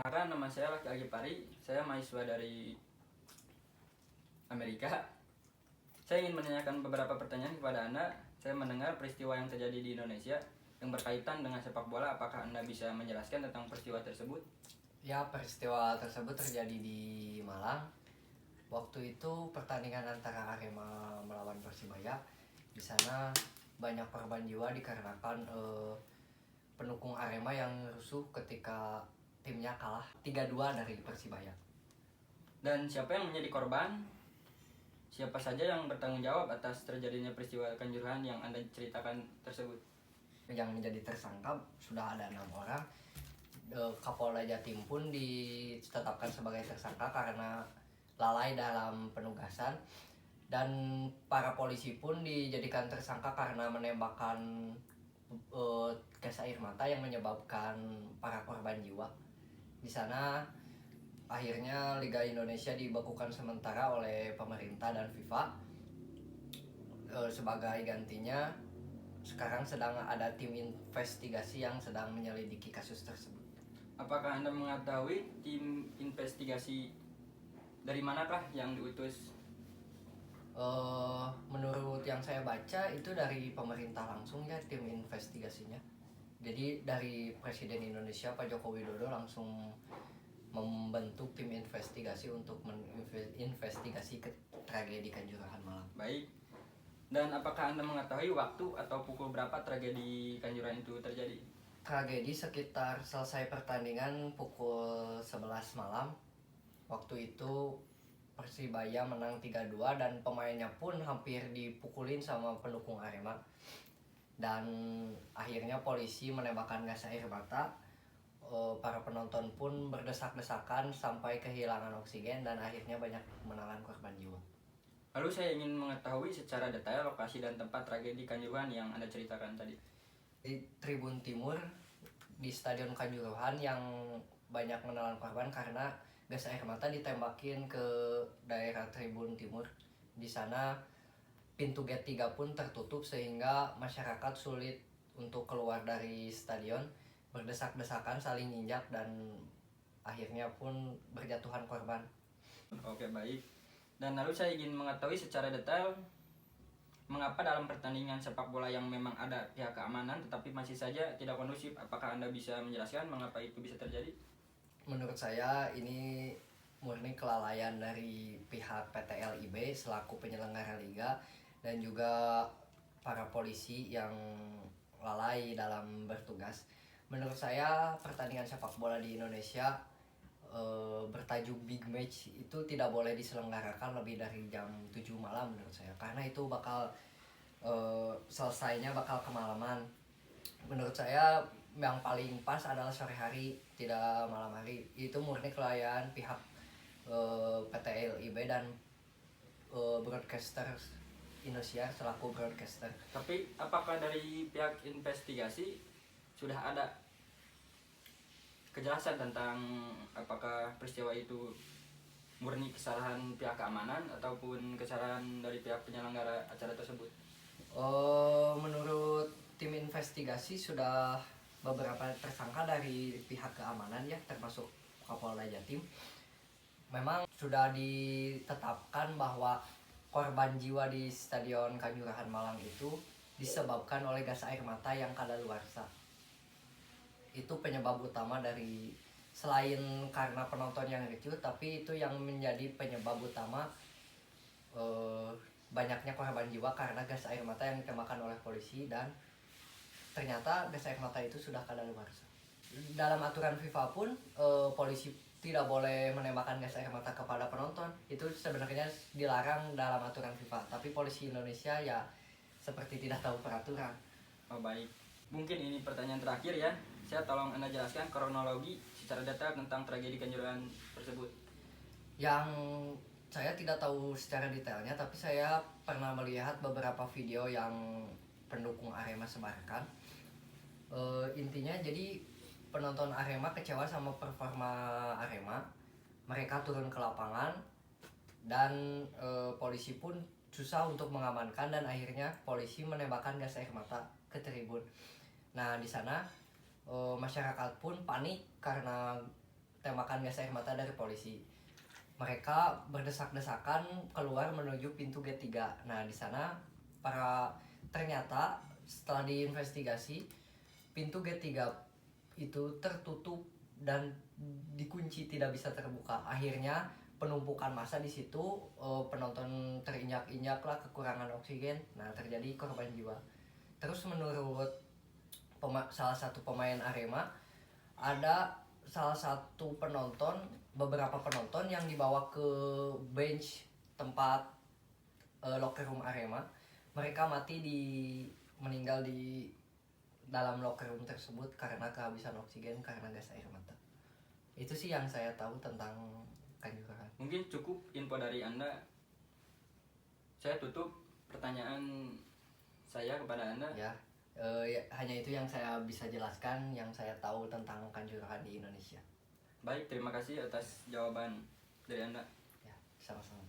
Karena nama saya Laki Agipari, saya mahasiswa dari Amerika. Saya ingin menanyakan beberapa pertanyaan kepada Anda. Saya mendengar peristiwa yang terjadi di Indonesia yang berkaitan dengan sepak bola. Apakah Anda bisa menjelaskan tentang peristiwa tersebut? Ya, peristiwa tersebut terjadi di Malang. Waktu itu pertandingan antara Arema melawan Persibaya. Di sana banyak korban jiwa dikarenakan pendukung Arema yang rusuh ketika timnya kalah 3-2 dari Persibaya. Dan siapa yang menjadi korban? Siapa saja yang bertanggung jawab atas terjadinya peristiwa Kanjuruhan yang Anda ceritakan tersebut? Yang menjadi tersangka sudah ada 6 orang. Kapolda Jatim pun ditetapkan sebagai tersangka karena lalai dalam penugasan, dan para polisi pun dijadikan tersangka karena menembakkan gas air mata yang menyebabkan para korban jiwa. Di sana akhirnya Liga Indonesia dibekukan sementara oleh pemerintah dan FIFA. Sebagai gantinya sekarang sedang ada tim investigasi yang sedang menyelidiki kasus tersebut. Apakah Anda mengetahui tim investigasi dari manakah yang diutus? Menurut yang saya baca itu dari pemerintah langsung ya, tim investigasinya. Jadi dari Presiden Indonesia Pak Joko Widodo langsung membentuk tim investigasi untuk menginvestigasi ke tragedi Kanjuruhan Malang. Baik. Dan apakah Anda mengetahui waktu atau pukul berapa tragedi Kanjuruhan itu terjadi? Tragedi sekitar selesai pertandingan pukul 11 malam. Waktu itu Persibaya menang 3-2 dan pemainnya pun hampir dipukulin sama pendukung Arema. Dan akhirnya polisi menembakkan gas air mata. Para penonton pun berdesak-desakan sampai kehilangan oksigen dan akhirnya banyak menelan korban jiwa. Lalu saya ingin mengetahui secara detail lokasi dan tempat tragedi Kanjuruhan yang Anda ceritakan tadi. Di Tribun Timur di Stadion Kanjuruhan yang banyak menelan korban karena gas air mata ditembakin ke daerah Tribun Timur. Di sana pintu gate 3 pun tertutup sehingga masyarakat sulit untuk keluar dari stadion, berdesak-desakan saling injak dan akhirnya pun berjatuhan korban. Oke, baik. Dan lalu saya ingin mengetahui secara detail mengapa dalam pertandingan sepak bola yang memang ada pihak keamanan tetapi masih saja tidak kondusif. Apakah Anda bisa menjelaskan mengapa itu bisa terjadi? Menurut saya ini murni kelalaian dari pihak PT LIB selaku penyelenggara liga dan juga para polisi yang lalai dalam bertugas. Menurut saya pertandingan sepak bola di Indonesia bertajuk big match itu tidak boleh diselenggarakan lebih dari jam 7 malam menurut saya, karena itu bakal selesainya bakal kemalaman. Menurut saya yang paling pas adalah sore hari, tidak malam hari. Itu murni kelalaian pihak PT LIB dan broadcaster Indosiar selaku broadcaster. Tapi apakah dari pihak investigasi sudah ada kejelasan tentang apakah peristiwa itu murni kesalahan pihak keamanan ataupun kesalahan dari pihak penyelenggara acara tersebut? Menurut tim investigasi sudah beberapa tersangka dari pihak keamanan ya, termasuk Kapolda Jatim. Memang sudah ditetapkan bahwa korban jiwa di Stadion Kanjuruhan Malang itu disebabkan oleh gas air mata yang kadaluarsa. Itu penyebab utama dari, selain karena penonton yang ricuh, tapi itu yang menjadi penyebab utama banyaknya korban jiwa karena gas air mata yang ditembakkan oleh polisi, dan ternyata gas air mata itu sudah kadaluarsa. Dalam aturan FIFA pun polisi tidak boleh menembakkan gas air mata kepada penonton. Itu sebenarnya dilarang dalam aturan FIFA, tapi polisi Indonesia ya seperti tidak tahu peraturan. Oh, baik. Mungkin ini pertanyaan terakhir ya. Saya tolong Anda jelaskan kronologi secara detail tentang tragedi Kanjuruhan tersebut. Yang saya tidak tahu secara detailnya, tapi saya pernah melihat beberapa video yang pendukung Arema sebarkan. Intinya jadi penonton Arema kecewa sama performa Arema. Mereka turun ke lapangan dan polisi pun susah untuk mengamankan, dan akhirnya polisi menembakkan gas air mata ke tribun. Nah, di sana masyarakat pun panik karena tembakan gas air mata dari polisi. Mereka berdesak-desakan keluar menuju pintu G3. Nah, di sana ternyata setelah diinvestigasi, pintu G3 itu tertutup dan dikunci, tidak bisa terbuka. Akhirnya penumpukan massa di situ, penonton terinjak-injak lah, kekurangan oksigen. Nah, terjadi korban jiwa. Terus menurut salah satu pemain Arema, ada salah satu beberapa penonton yang dibawa ke bench tempat locker room Arema. Mereka meninggal di dalam locker room tersebut karena kehabisan oksigen karena gas air mata. Itu sih yang saya tahu tentang Kanjuruhan. Mungkin cukup info dari Anda. Saya tutup pertanyaan saya kepada Anda. Ya, hanya itu yang saya bisa jelaskan, yang saya tahu tentang Kanjuruhan di Indonesia. Baik, terima kasih atas jawaban dari Anda. Ya, sama-sama.